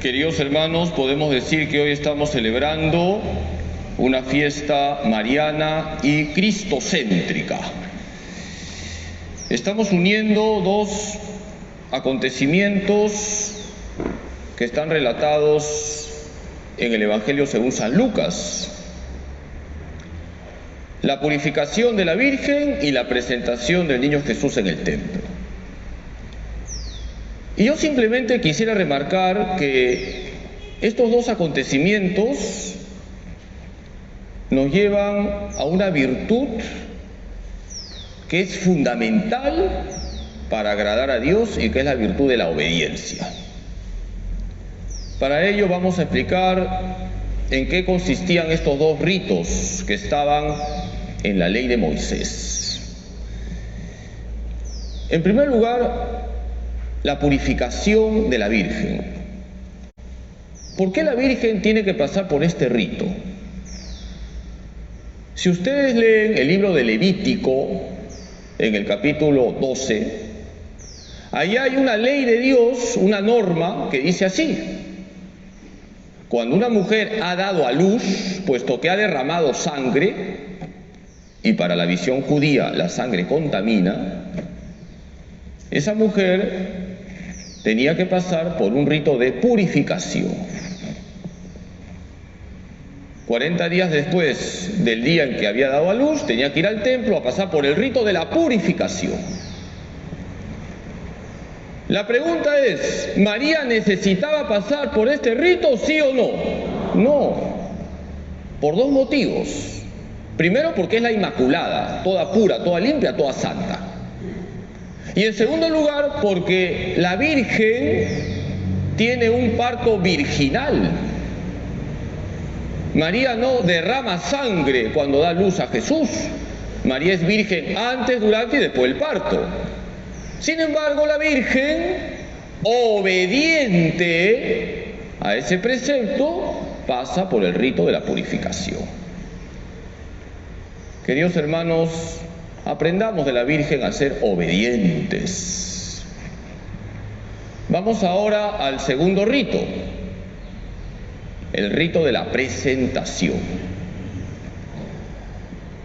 Queridos hermanos, podemos decir que hoy estamos celebrando una fiesta mariana y cristocéntrica. Estamos uniendo dos acontecimientos que están relatados en el Evangelio según San Lucas: la purificación de la Virgen y la presentación del niño Jesús en el templo. Y yo simplemente quisiera remarcar que estos dos acontecimientos nos llevan a una virtud que es fundamental para agradar a Dios y que es la virtud de la obediencia. Para ello vamos a explicar en qué consistían estos dos ritos que estaban en la ley de Moisés. En primer lugar, la purificación de la Virgen. ¿Por qué la Virgen tiene que pasar por este rito? Si ustedes leen el libro de Levítico, en el capítulo 12, ahí hay una ley de Dios, una norma que dice así: cuando una mujer ha dado a luz, puesto que ha derramado sangre, y para la visión judía la sangre contamina, esa mujer tenía que pasar por un rito de purificación. 40 días después del día en que había dado a luz, tenía que ir al templo a pasar por el rito de la purificación. La pregunta es: ¿María necesitaba pasar por este rito, sí o no? No, por dos motivos. Primero, porque es la Inmaculada, toda pura, toda limpia, toda santa. Y en segundo lugar, porque la Virgen tiene un parto virginal. María no derrama sangre cuando da luz a Jesús. María es virgen antes, durante y después del parto. Sin embargo, la Virgen, obediente a ese precepto, pasa por el rito de la purificación. Queridos hermanos, aprendamos de la Virgen a ser obedientes. Vamos ahora al segundo rito, el rito de la presentación.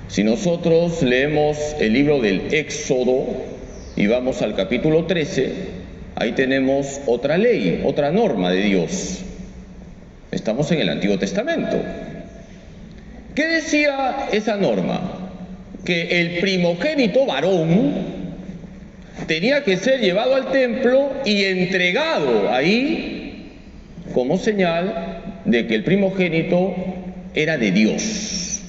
Si nosotros leemos el libro del Éxodo y vamos al capítulo 13, ahí tenemos otra ley, otra norma de Dios. Estamos en el Antiguo Testamento. ¿Qué decía esa norma? Que el primogénito varón tenía que ser llevado al templo y entregado ahí como señal de que el primogénito era de Dios,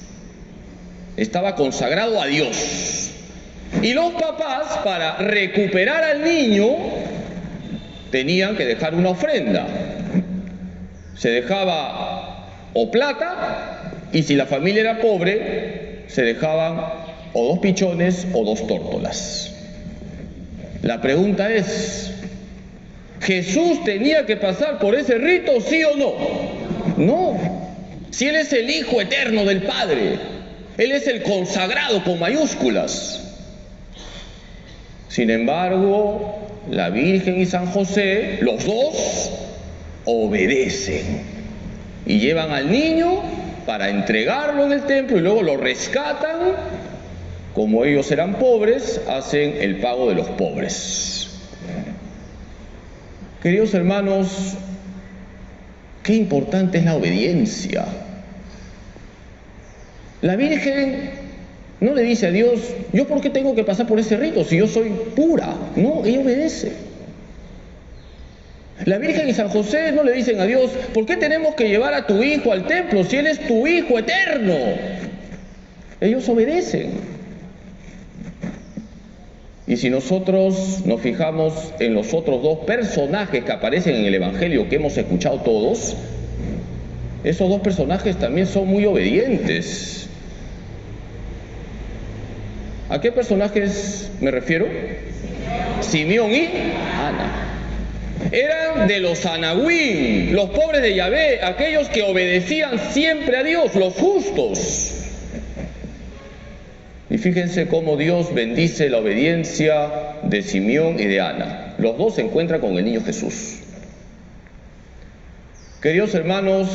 estaba consagrado a Dios. Y los papás, para recuperar al niño, tenían que dejar una ofrenda. Se dejaba o plata, y si la familia era pobre, se dejaban o 2 pichones o 2 tórtolas. La pregunta es: ¿Jesús tenía que pasar por ese rito, sí o no? No. Si Él es el Hijo eterno del Padre, Él es el consagrado con mayúsculas. Sin embargo, la Virgen y San José, los dos, obedecen y llevan al niño para entregarlo en el templo y luego lo rescatan. Como ellos eran pobres, hacen el pago de los pobres. Queridos hermanos, qué importante es la obediencia. La Virgen no le dice a Dios: ¿yo por qué tengo que pasar por ese rito si yo soy pura? No, ella obedece. La Virgen y San José no le dicen a Dios: ¿por qué tenemos que llevar a tu hijo al templo si él es tu Hijo eterno? Ellos obedecen. Y si nosotros nos fijamos en los otros dos personajes que aparecen en el Evangelio que hemos escuchado todos, esos dos personajes también son muy obedientes. ¿A qué personajes me refiero? Simeón y Ana. Eran de los Anahuim, los pobres de Yahvé, aquellos que obedecían siempre a Dios, los justos. Y fíjense cómo Dios bendice la obediencia de Simeón y de Ana. Los dos se encuentran con el niño Jesús. Queridos hermanos,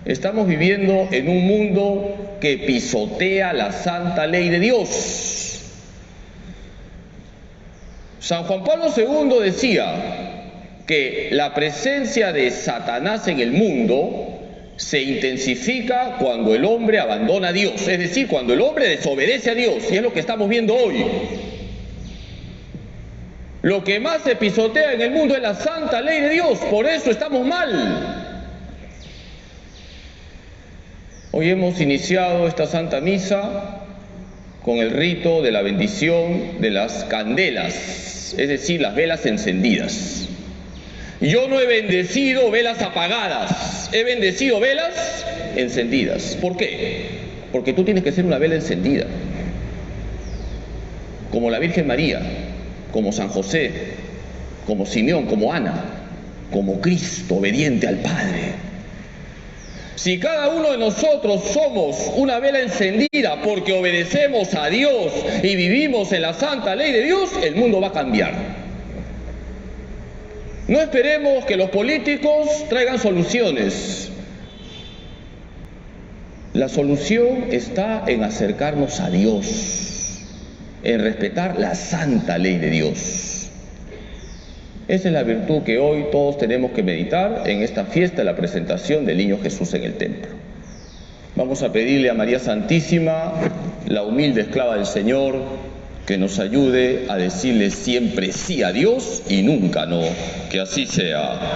estamos viviendo en un mundo que pisotea la santa ley de Dios. San Juan Pablo II decía que la presencia de Satanás en el mundo se intensifica cuando el hombre abandona a Dios, es decir, cuando el hombre desobedece a Dios, y es lo que estamos viendo hoy. Lo que más se pisotea en el mundo es la santa ley de Dios, por eso estamos mal. Hoy hemos iniciado esta Santa Misa con el rito de la bendición de las candelas, es decir, las velas encendidas. Yo no he bendecido velas apagadas, he bendecido velas encendidas. ¿Por qué? Porque tú tienes que ser una vela encendida, como la Virgen María, como San José, como Simeón, como Ana, como Cristo, obediente al Padre. Si cada uno de nosotros somos una vela encendida porque obedecemos a Dios y vivimos en la santa ley de Dios, el mundo va a cambiar. No esperemos que los políticos traigan soluciones. La solución está en acercarnos a Dios, en respetar la santa ley de Dios. Esa es la virtud que hoy todos tenemos que meditar en esta fiesta de la presentación del Niño Jesús en el templo. Vamos a pedirle a María Santísima, la humilde esclava del Señor, que nos ayude a decirle siempre sí a Dios y nunca no. Que así sea.